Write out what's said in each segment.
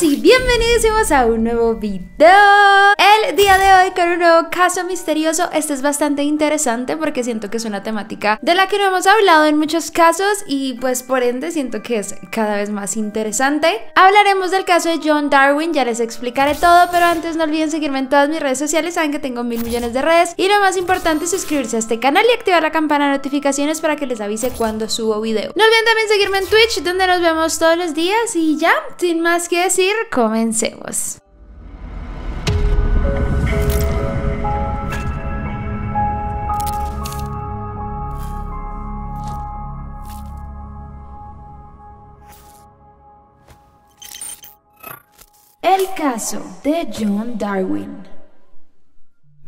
Y bienvenidos a un nuevo video. El día de hoy con un nuevo caso misterioso. Este es bastante interesante porque siento que es una temática de la que no hemos hablado en muchos casos y pues por ende siento que es cada vez más interesante. Hablaremos del caso de John Darwin, ya les explicaré todo, pero antes no olviden seguirme en todas mis redes sociales. Saben que tengo 1000 millones de redes y lo más importante es suscribirse a este canal y activar la campana de notificaciones para que les avise cuando subo video. No olviden también seguirme en Twitch, donde nos vemos todos los días. Y ya, sin más que decir, comencemos. El caso de John Darwin.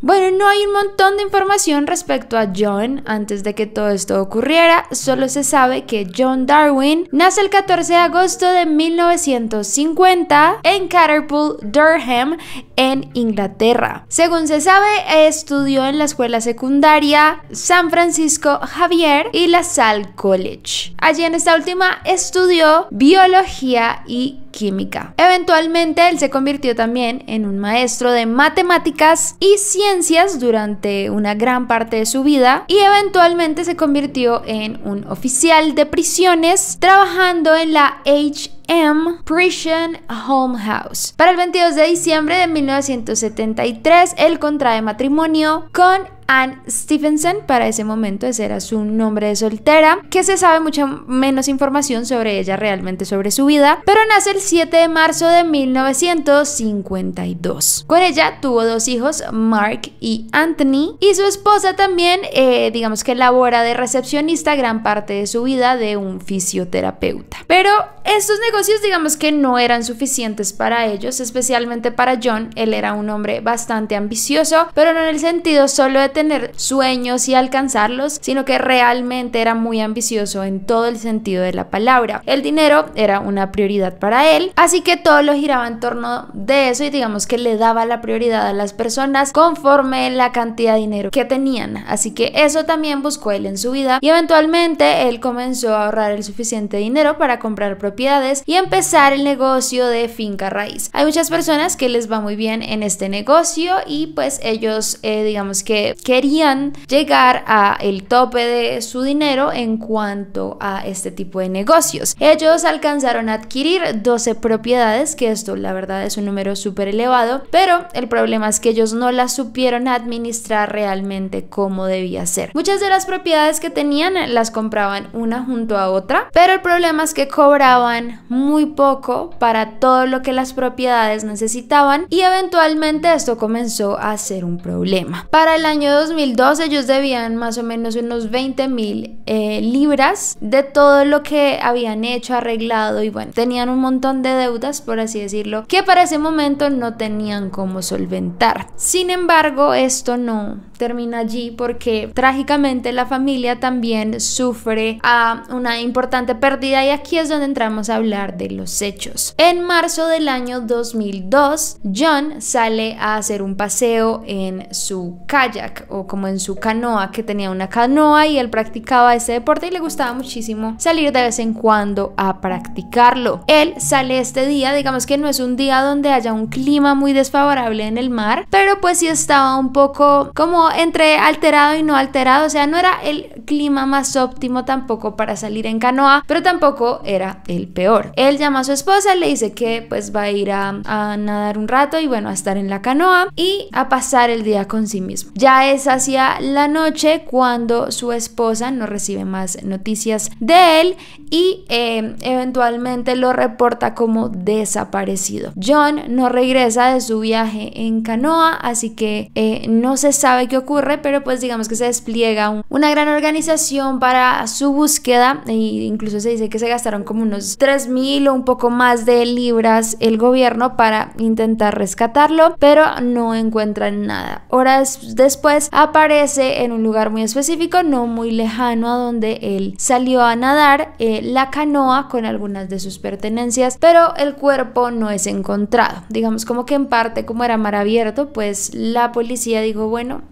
Bueno, no hay un montón de información respecto a John antes de que todo esto ocurriera, solo se sabe que John Darwin nace el 14 de agosto de 1950 en Catterpool, Durham, en Inglaterra. Según se sabe, estudió en la escuela secundaria San Francisco Xavier y la Salle College. Allí en esta última estudió biología y química. Eventualmente él se convirtió también en un maestro de matemáticas y ciencias durante una gran parte de su vida y eventualmente se convirtió en un oficial de prisiones trabajando en la Prison Home House. Para el 22 de diciembre de 1973 él contrae matrimonio con Anne Stevenson. Para ese momento ese era su nombre de soltera, que se sabe mucha menos información sobre ella realmente, sobre su vida, pero nace el 7 de marzo de 1952. Con ella tuvo dos hijos, Mark y Anthony, y su esposa también, digamos que labora de recepcionista gran parte de su vida de un fisioterapeuta. Pero estos negocios digamos que no eran suficientes para ellos, especialmente para John. Él era un hombre bastante ambicioso, pero no en el sentido solo de tener sueños y alcanzarlos, sino que realmente era muy ambicioso en todo el sentido de la palabra. El dinero era una prioridad para él, así que todo lo giraba en torno de eso y digamos que le daba la prioridad a las personas conforme la cantidad de dinero que tenían. Así que eso también buscó él en su vida y eventualmente él comenzó a ahorrar el suficiente dinero para comprar propiedades y empezar el negocio de finca raíz. Hay muchas personas que les va muy bien en este negocio y pues ellos digamos que querían llegar a el tope de su dinero en cuanto a este tipo de negocios. Ellos alcanzaron a adquirir 12 propiedades, que esto la verdad es un número súper elevado, pero el problema es que ellos no las supieron administrar realmente como debía ser. Muchas de las propiedades que tenían las compraban una junto a otra, pero el problema es que cobraban muy poco para todo lo que las propiedades necesitaban y eventualmente esto comenzó a ser un problema. Para el año 2012 ellos debían más o menos unos 20,000 libras de todo lo que habían hecho, arreglado, y bueno, tenían un montón de deudas, por así decirlo, que para ese momento no tenían cómo solventar. Sin embargo, esto no termina allí porque trágicamente la familia también sufre una importante pérdida y aquí es donde entramos a hablar de los hechos. En marzo del año 2002, John sale a hacer un paseo en su kayak o como en su canoa, que tenía una canoa y él practicaba ese deporte y le gustaba muchísimo salir de vez en cuando a practicarlo. Él sale este día, digamos que no es un día donde haya un clima muy desfavorable en el mar, pero pues sí estaba un poco como entre alterado y no alterado, o sea, no era el clima más óptimo tampoco para salir en canoa, pero tampoco era el peor. Él llama a su esposa, le dice que pues va a ir a nadar un rato y bueno, a estar en la canoa y a pasar el día con sí mismo. Ya es hacia la noche cuando su esposa no recibe más noticias de él y eventualmente lo reporta como desaparecido. John no regresa de su viaje en canoa, así que no se sabe qué ocurre, pero pues digamos que se despliega una gran organización para su búsqueda e incluso se dice que se gastaron como unos 3,000 o un poco más de libras el gobierno para intentar rescatarlo, pero no encuentran nada. Horas después aparece en un lugar muy específico, no muy lejano a donde él salió a nadar, la canoa con algunas de sus pertenencias, pero el cuerpo no es encontrado. Digamos como que en parte, como era mar abierto, pues la policía dijo, bueno,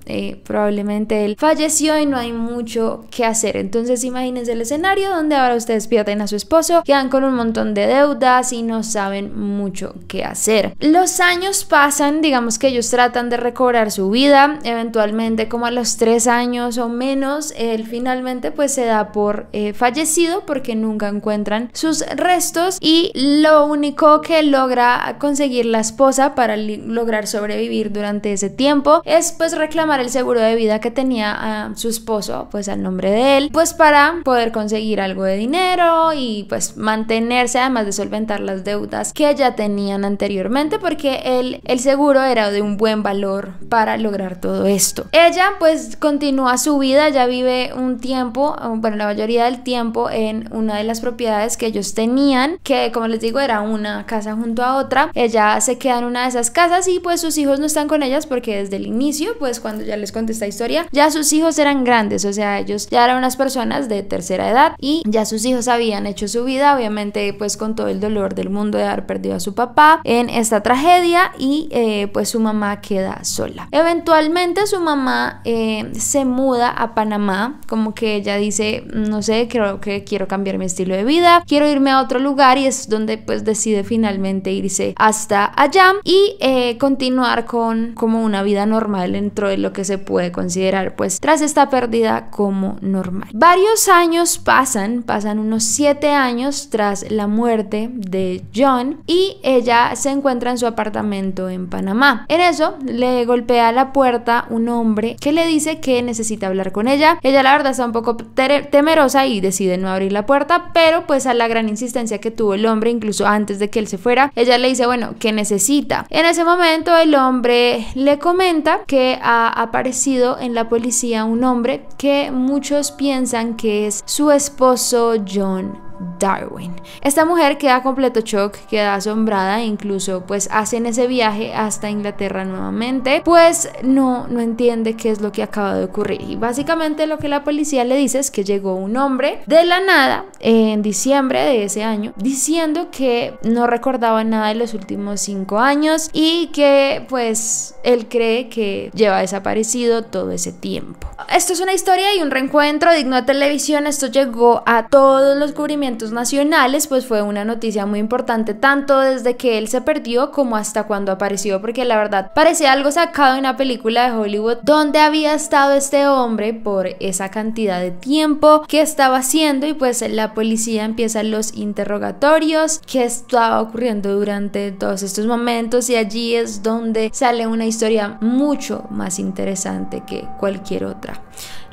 probablemente él falleció y no hay mucho que hacer. Entonces imagínense el escenario donde ahora ustedes pierden a su esposo, quedan con un montón de deudas y no saben mucho qué hacer. Los años pasan, digamos que ellos tratan de recobrar su vida, eventualmente como a los 3 años o menos, él finalmente pues se da por fallecido porque nunca encuentran sus restos, y lo único que logra conseguir la esposa para lograr sobrevivir durante ese tiempo es pues reclamar el seguro de vida que tenía a su esposo pues al nombre de él, pues para poder conseguir algo de dinero y pues mantenerse, además de solventar las deudas que ya tenían anteriormente, porque el seguro era de un buen valor para lograr todo esto. Ella pues continúa su vida, ya vive un tiempo, bueno, la mayoría del tiempo en una de las propiedades que ellos tenían, que como les digo era una casa junto a otra. Ella se queda en una de esas casas y pues sus hijos no están con ellas porque desde el inicio, pues cuando ya les conté esta historia, ya sus hijos eran grandes, o sea, ellos ya eran unas personas de tercera edad y ya sus hijos habían hecho su vida, obviamente pues con todo el dolor del mundo de haber perdido a su papá en esta tragedia, y pues su mamá queda sola. Eventualmente su mamá se muda a Panamá, como que ella dice, no sé, creo que quiero cambiar mi estilo de vida, quiero irme a otro lugar, y es donde pues decide finalmente irse hasta allá y continuar con como una vida normal dentro de lo que se puede considerar pues tras esta pérdida como normal. Varios años pasan unos 7 años tras la muerte de John, y ella se encuentra en su apartamento en Panamá. En eso le golpea a la puerta un hombre que le dice que necesita hablar con ella. Ella la verdad está un poco temerosa y decide no abrir la puerta, pero pues a la gran insistencia que tuvo el hombre, incluso antes de que él se fuera, ella le dice, bueno, ¿qué necesita? En ese momento el hombre le comenta que ha aparecido en la policía un hombre que muchos piensan que es su esposo John Darwin. Esta mujer queda completo shock, queda asombrada e incluso pues hacen ese viaje hasta Inglaterra nuevamente, pues no entiende qué es lo que acaba de ocurrir, y básicamente lo que la policía le dice es que llegó un hombre de la nada en diciembre de ese año diciendo que no recordaba nada de los últimos 5 años y que pues él cree que lleva desaparecido todo ese tiempo. Esto es una historia y un reencuentro digno de televisión. Esto llegó a todos los cubrimientos nacionales, pues fue una noticia muy importante tanto desde que él se perdió como hasta cuando apareció, porque la verdad parecía algo sacado de una película de Hollywood. ¿Dónde había estado este hombre por esa cantidad de tiempo? ¿Qué estaba haciendo? Y pues la policía empieza los interrogatorios, qué estaba ocurriendo durante todos estos momentos, y allí es donde sale una historia mucho más interesante que cualquier otra.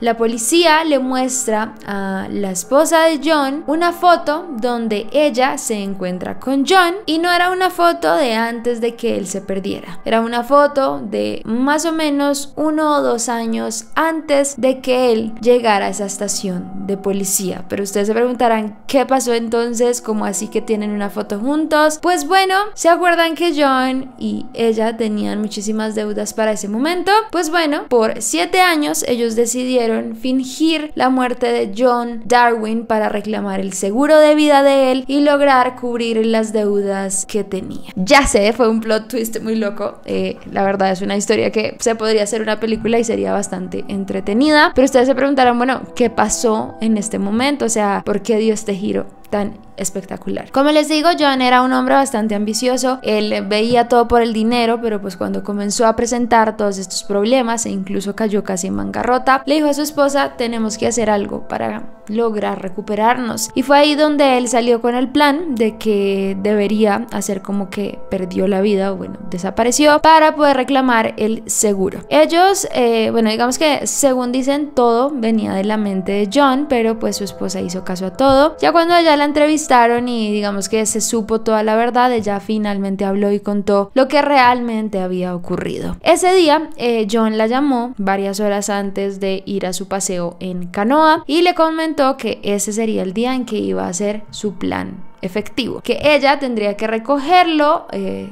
La policía le muestra a la esposa de John una foto donde ella se encuentra con John, y no era una foto de antes de que él se perdiera, era una foto de más o menos 1 o 2 años antes de que él llegara a esa estación de policía. Pero ustedes se preguntarán, ¿qué pasó entonces? ¿Cómo así que tienen una foto juntos? Pues bueno, ¿se acuerdan que John y ella tenían muchísimas deudas para ese momento? Pues bueno, por 7 años ellos decidieron fingir la muerte de John Darwin para reclamar el seguro de vida de él y lograr cubrir las deudas que tenía. Ya sé, fue un plot twist muy loco. La verdad es una historia que se podría hacer una película y sería bastante entretenida, pero ustedes se preguntarán, bueno, ¿qué pasó en este momento? O sea, ¿por qué dio este giro tan espectacular? Como les digo, John era un hombre bastante ambicioso, él veía todo por el dinero, pero pues cuando comenzó a presentar todos estos problemas e incluso cayó casi en bancarrota, le dijo a su esposa, tenemos que hacer algo para lograr recuperarnos, y fue ahí donde él salió con el plan de que debería hacer como que perdió la vida, o bueno, desapareció, para poder reclamar el seguro. Ellos, bueno, digamos que según dicen todo venía de la mente de John, pero pues su esposa hizo caso a todo. Ya cuando ella la entrevistaron y digamos que se supo toda la verdad, ella finalmente habló y contó lo que realmente había ocurrido. Ese día John la llamó varias horas antes de ir a su paseo en canoa y le comentó que ese sería el día en que iba a hacer su plan efectivo, que ella tendría que recogerlo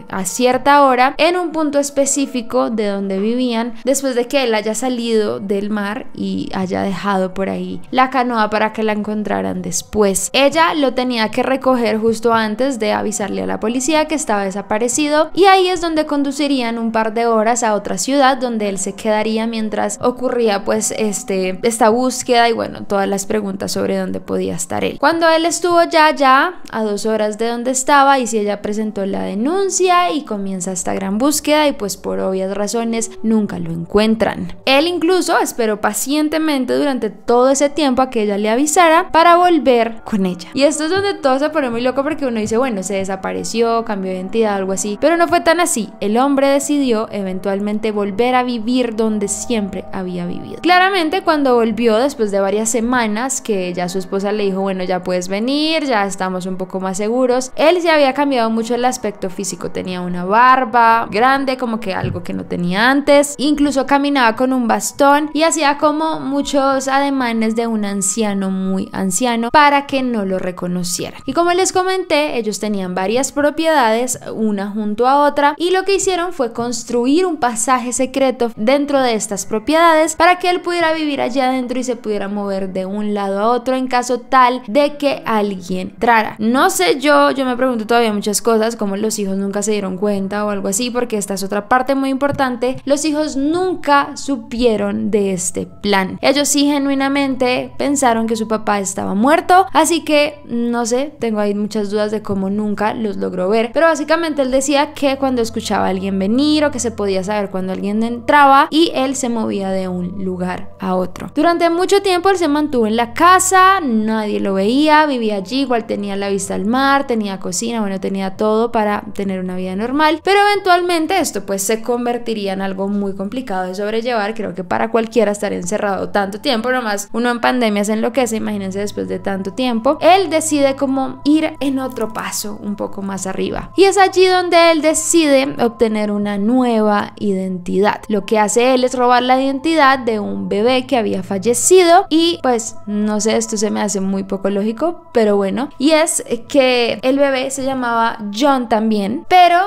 a cierta hora en un punto específico de donde vivían, después de que él haya salido del mar y haya dejado por ahí la canoa para que la encontraran después. Ella lo tenía que recoger justo antes de avisarle a la policía que estaba desaparecido, y ahí es donde conducirían un par de horas a otra ciudad donde él se quedaría mientras ocurría pues esta búsqueda y bueno, todas las preguntas sobre dónde podía estar él. Cuando él estuvo ya a 2 horas de donde estaba, y si ella presentó la denuncia y comienza esta gran búsqueda, y pues por obvias razones nunca lo encuentran. Él incluso esperó pacientemente durante todo ese tiempo a que ella le avisara para volver con ella. Y esto es donde todo se pone muy loco, porque uno dice, bueno, se desapareció, cambió de identidad, algo así, pero no fue tan así. El hombre decidió eventualmente volver a vivir donde siempre había vivido. Claramente, cuando volvió después de varias semanas, que ya su esposa le dijo, bueno, ya puedes venir, ya estamos un poco más seguros, él se había cambiado mucho el aspecto físico. Tenía una barba grande, como que algo que no tenía antes, incluso caminaba con un bastón y hacía como muchos ademanes de un anciano, muy anciano, para que no lo reconocieran. Y como les comenté, ellos tenían varias propiedades, una junto a otra, y lo que hicieron fue construir un pasaje secreto dentro de estas propiedades para que él pudiera vivir allá adentro y se pudiera mover de un lado a otro en caso tal de que alguien entrara. No sé, yo me pregunto todavía muchas cosas, como los hijos nunca se dieron cuenta o algo así, porque esta es otra parte muy importante. Los hijos nunca supieron de este plan. Ellos sí genuinamente pensaron que su papá estaba muerto, así que no sé, tengo ahí muchas dudas de cómo nunca los logró ver, pero básicamente él decía que cuando escuchaba a alguien venir o que se podía saber cuando alguien entraba, y él se movía de un lugar a otro. Durante mucho tiempo él se mantuvo en la casa, nadie lo veía, vivía allí, igual tenía la vista al mar, tenía cocina, bueno, tenía todo para tener una vida normal, pero eventualmente esto pues se convertiría en algo muy complicado de sobrellevar. Creo que para cualquiera estar encerrado tanto tiempo, nomás uno en pandemia se enloquece, imagínense después de tanto tiempo. Él decide como ir en otro paso un poco más arriba, y es allí donde él decide obtener una nueva identidad. Lo que hace él es robar la identidad de un bebé que había fallecido, y pues no sé, esto se me hace muy poco lógico, pero bueno, y es que el bebé se llamaba John también, pero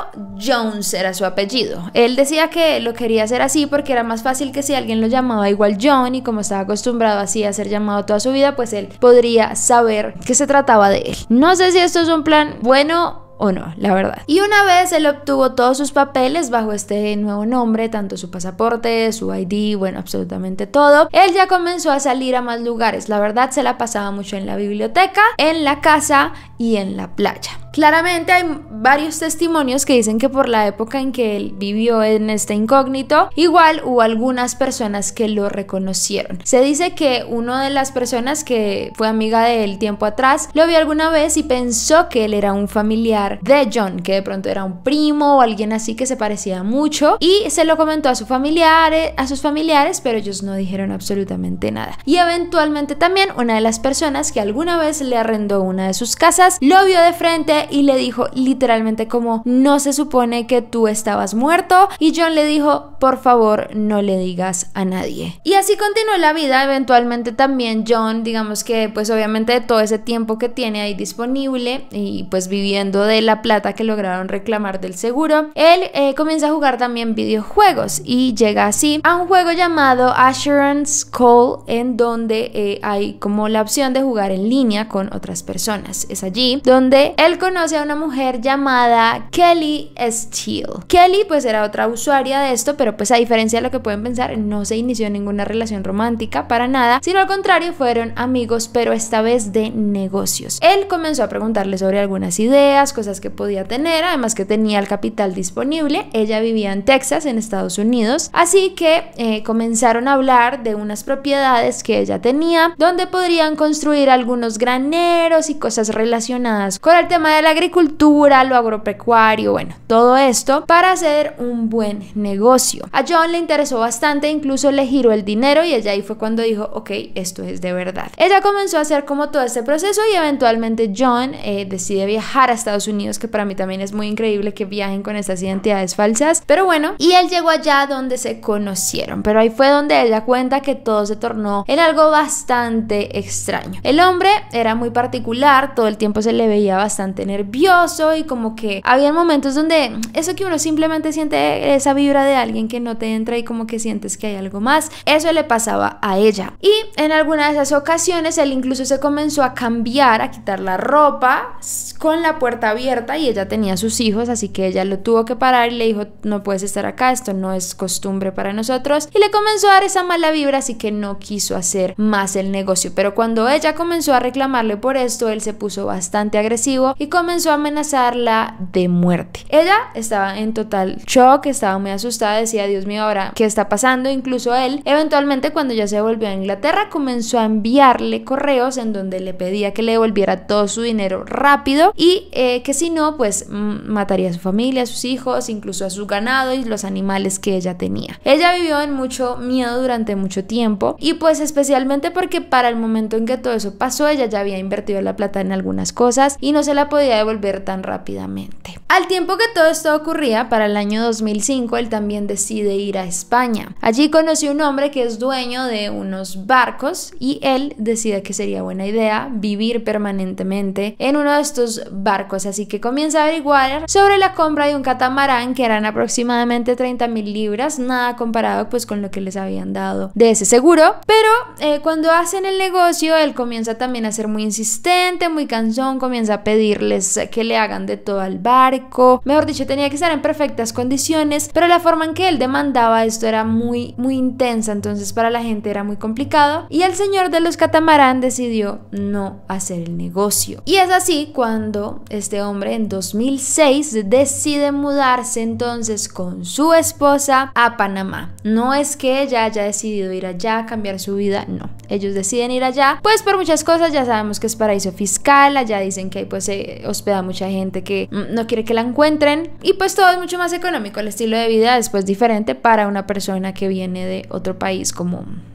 Jones era su apellido. Él decía que lo quería hacer así porque era más fácil que si alguien lo llamaba igual John, y como estaba acostumbrado así a ser llamado toda su vida, pues él podría saber que se trataba de él. No sé si esto es un plan bueno o no, la verdad. Y una vez él obtuvo todos sus papeles bajo este nuevo nombre, tanto su pasaporte, su ID, bueno, absolutamente todo, él ya comenzó a salir a más lugares. La verdad, se la pasaba mucho en la biblioteca, en la casa y en la playa. Claramente hay varios testimonios que dicen que por la época en que él vivió en este incógnito, igual hubo algunas personas que lo reconocieron. Se dice que una de las personas que fue amiga de él tiempo atrás lo vio alguna vez y pensó que él era un familiar de John, que de pronto era un primo o alguien así que se parecía mucho, y se lo comentó a sus familiares, pero ellos no dijeron absolutamente nada. Y eventualmente también una de las personas que alguna vez le arrendó una de sus casas lo vio de frente y le dijo literalmente como, no se supone que tú estabas muerto, y John le dijo, por favor no le digas a nadie. Y así continuó la vida. Eventualmente también John, digamos que pues obviamente de todo ese tiempo que tiene ahí disponible y pues viviendo de la plata que lograron reclamar del seguro, él comienza a jugar también videojuegos, y llega así a un juego llamado Assurance Call, en donde hay como la opción de jugar en línea con otras personas. Es allí donde él conoce a una mujer llamada Kelly Steele. Kelly pues era otra usuaria de esto, pero pues a diferencia de lo que pueden pensar, no se inició ninguna relación romántica para nada, sino al contrario, fueron amigos, pero esta vez de negocios. Él comenzó a preguntarle sobre algunas ideas, cosas que podía tener, además que tenía el capital disponible. Ella vivía en Texas, en Estados Unidos, así que comenzaron a hablar de unas propiedades que ella tenía, donde podrían construir algunos graneros y cosas relacionadas con el tema de la agricultura, lo agropecuario, bueno, todo esto para hacer un buen negocio. A John le interesó bastante, incluso le giró el dinero y ella ahí fue cuando dijo, ok, esto es de verdad. Ella comenzó a hacer como todo este proceso y eventualmente John decide viajar a Estados Unidos, que para mí también es muy increíble que viajen con estas identidades falsas, pero bueno, y él llegó allá donde se conocieron, pero ahí fue donde ella cuenta que todo se tornó en algo bastante extraño. El hombre era muy particular, todo el tiempo se le veía bastante nervioso y como que había momentos donde eso que uno simplemente siente esa vibra de alguien que no te entra y como que sientes que hay algo más, eso le pasaba a ella. Y en alguna de esas ocasiones él incluso se comenzó a cambiar, a quitar la ropa con la puerta abierta y ella tenía sus hijos, así que ella lo tuvo que parar y le dijo, no puedes estar acá, esto no es costumbre para nosotros, y le comenzó a dar esa mala vibra, así que no quiso hacer más el negocio. Pero cuando ella comenzó a reclamarle por esto, él se puso bastante agresivo y comenzó a amenazarla de muerte. Ella estaba en total shock, estaba muy asustada, decía, Dios mío, ahora ¿qué está pasando? Incluso él, eventualmente cuando ya se volvió a Inglaterra, comenzó a enviarle correos en donde le pedía que le devolviera todo su dinero rápido y que si no, pues mataría a su familia, a sus hijos, incluso a su ganado y los animales que ella tenía. Ella vivió en mucho miedo durante mucho tiempo y pues especialmente porque para el momento en que todo eso pasó, ella ya había invertido la plata en algunas cosas y no se la podía devolver tan rápidamente. Al tiempo que todo esto ocurría, para el año 2005, él también decide ir a España. Allí conoció un hombre que es dueño de unos barcos y él decide que sería buena idea vivir permanentemente en uno de estos barcos, así que comienza a averiguar sobre la compra de un catamarán que eran aproximadamente 30,000 libras, nada comparado pues con lo que les habían dado de ese seguro, pero cuando hacen el negocio él comienza también a ser muy insistente, muy cansón, comienza a pedirles que le hagan de todo al barco, mejor dicho, tenía que estar en perfectas condiciones, pero la forma en que él demandaba esto era muy intensa, entonces para la gente era muy complicado y el señor de los catamarán decidió no hacer el negocio. Y es así cuando este hombre en 2006 decide mudarse entonces con su esposa a Panamá. No es que ella haya decidido ir allá, cambiar su vida, no. Ellos deciden ir allá, pues por muchas cosas, ya sabemos que es paraíso fiscal, allá dicen que pues se hospeda mucha gente que no quiere que la encuentren y pues todo es mucho más económico, el estilo de vida es pues diferente para una persona que viene de otro país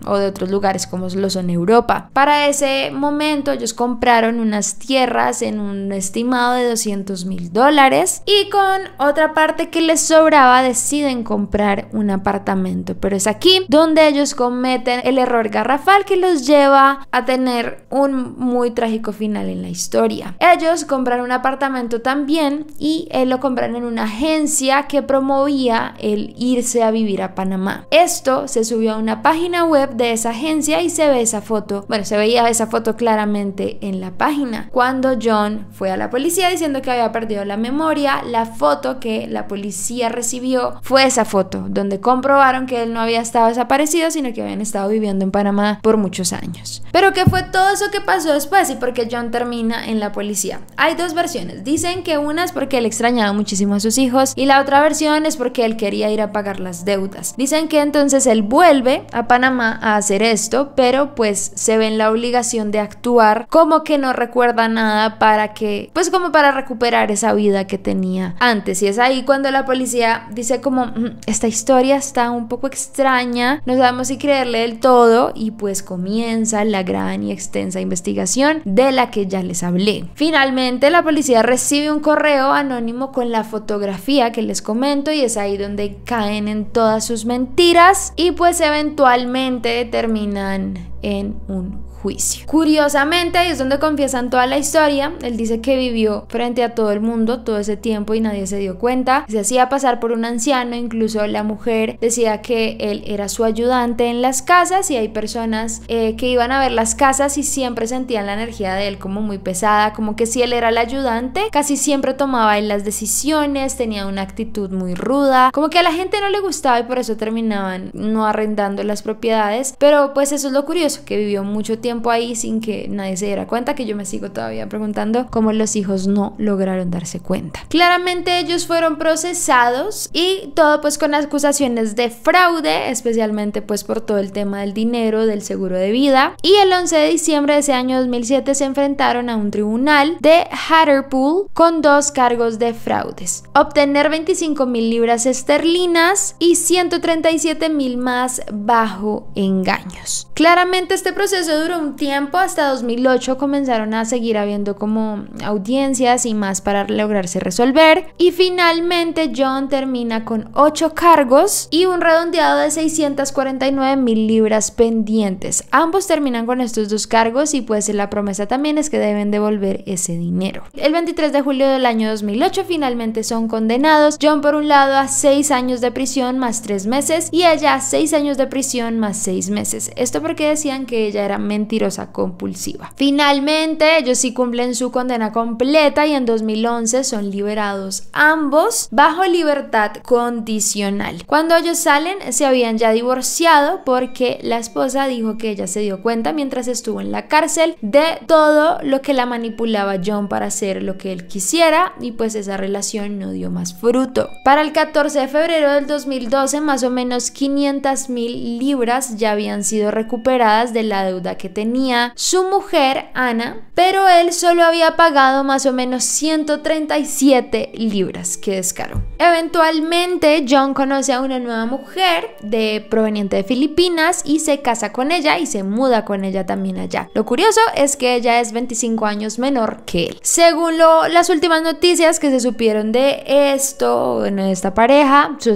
o de otros lugares como lo son Europa. Para ese momento ellos compraron unas tierras en un estimado de $200,000 y con otra parte que les sobraba deciden comprar un apartamento, pero es aquí donde ellos cometen el error garrafal que los lleva a tener un muy trágico final en la historia. Ellos compran un apartamento también y lo compran en una agencia que promovía el irse a vivir a Panamá. Esto se subió a una página web de esa agencia y se ve esa foto, bueno, se veía esa foto claramente en la página. Cuando John fue a la policía diciendo que había perdido la memoria, la foto que la policía recibió fue esa foto, donde comprobaron que él no había estado desaparecido, sino que habían estado viviendo en Panamá por muchos años. Pero ¿qué fue todo eso que pasó después y por qué John termina en la policía? Hay dos versiones. Dicen que una es porque él extrañaba muchísimo a sus hijos y la otra versión es porque él quería ir a pagar las deudas. Dicen que entonces él vuelve a Panamá a hacer esto, pero pues se ve en la obligación de actuar como que no recuerda nada para que, pues como para recuperar esa vida que tenía antes. Y es ahí cuando la policía dice como, esta historia está un poco extraña, no sabemos si creerle del todo y pues comienza la gran y extensa investigación de la que ya les hablé. Finalmente la policía recibe un correo anónimo con la fotografía que les comento y es ahí donde caen en todas sus mentiras y pues eventualmente terminan en un juicio. Curiosamente, ahí es donde confiesan toda la historia. Él dice que vivió frente a todo el mundo todo ese tiempo y nadie se dio cuenta. Se hacía pasar por un anciano, incluso la mujer decía que él era su ayudante en las casas y hay personas que iban a ver las casas y siempre sentían la energía de él como muy pesada, como que si él era el ayudante, casi siempre tomaba él las decisiones, tenía una actitud muy ruda, como que a la gente no le gustaba y por eso terminaban no arrendando las propiedades, pero pues eso es lo curioso, que vivió mucho tiempo tiempo ahí sin que nadie se diera cuenta, que yo me sigo todavía preguntando cómo los hijos no lograron darse cuenta. Claramente ellos fueron procesados y todo pues con acusaciones de fraude, especialmente pues por todo el tema del dinero, del seguro de vida, y el 11 de diciembre de ese año 2007 se enfrentaron a un tribunal de Hartlepool con 2 cargos de fraudes: obtener 25.000 libras esterlinas y 137.000 más bajo engaños. Claramente este proceso duró un tiempo, hasta 2008 comenzaron a seguir habiendo como audiencias y más para lograrse resolver, y finalmente John termina con 8 cargos y un redondeado de 649.000 libras pendientes. Ambos terminan con estos 2 cargos y pues la promesa también es que deben devolver ese dinero. El 23 de julio del año 2008 finalmente son condenados, John por un lado a 6 años de prisión más 3 meses y ella a 6 años de prisión más 6 meses. Esto porque decían que ella era mentirosa compulsiva. Finalmente ellos sí cumplen su condena completa y en 2011 son liberados ambos bajo libertad condicional. Cuando ellos salen se habían ya divorciado porque la esposa dijo que ella se dio cuenta mientras estuvo en la cárcel de todo lo que la manipulaba John para hacer lo que él quisiera, y pues esa relación no dio más fruto. Para el 14 de febrero del 2012 más o menos 500.000 libras ya habían sido recuperadas de la deuda que tenía su mujer Anna, pero él solo había pagado más o menos 137 libras. ¡Qué descaro! Eventualmente John conoce a una nueva mujer proveniente de Filipinas y se casa con ella y se muda con ella también allá. Lo curioso es que ella es 25 años menor que él. Según las últimas noticias que se supieron de esto, bueno, de esta pareja, su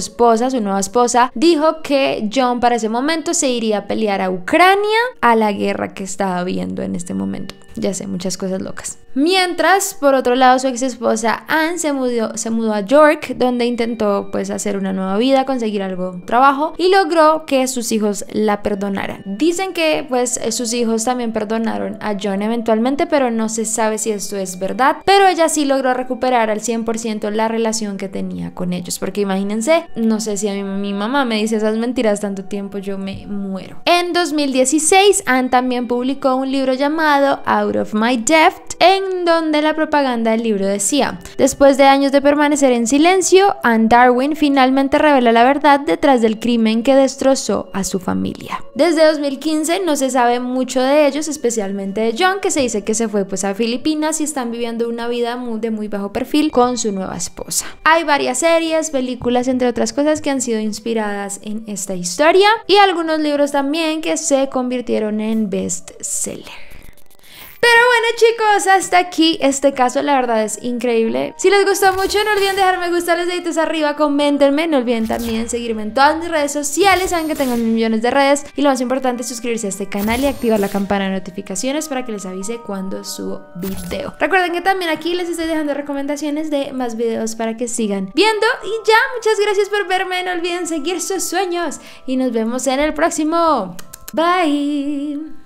nueva esposa, dijo que John para ese momento se iría a pelear a Ucrania, a la guerra que estaba habiendo en este momento. Ya sé, muchas cosas locas. Mientras, por otro lado, su ex esposa Anne se mudó a York, donde intentó pues hacer una nueva vida, conseguir trabajo y logró que sus hijos la perdonaran. Dicen que pues sus hijos también perdonaron a John eventualmente, pero no se sabe si esto es verdad, pero ella sí logró recuperar al 100% la relación que tenía con ellos, porque imagínense, no sé si a mi mamá me dice esas mentiras tanto tiempo, yo me muero. En 2016 Anne también publicó un libro llamado Out of My Depth, en donde la propaganda del libro decía: después de años de permanecer en silencio, Anne Darwin finalmente revela la verdad detrás del crimen que destrozó a su familia. Desde 2015 no se sabe mucho de ellos, especialmente de John, que se dice que se fue pues a Filipinas y están viviendo una vida de muy bajo perfil con su nueva esposa. Hay varias series, películas, entre otras cosas, que han sido inspiradas en esta historia, y algunos libros también que se convirtieron en bestseller. Pero bueno, chicos, hasta aquí este caso. La verdad es increíble. Si les gustó mucho, no olviden dejar me gusta, los deditos arriba, coméntenme. No olviden también seguirme en todas mis redes sociales. Saben que tengo millones de redes, y lo más importante es suscribirse a este canal y activar la campana de notificaciones para que les avise cuando subo video. Recuerden que también aquí les estoy dejando recomendaciones de más videos para que sigan viendo. Y ya, muchas gracias por verme. No olviden seguir sus sueños y nos vemos en el próximo. Bye.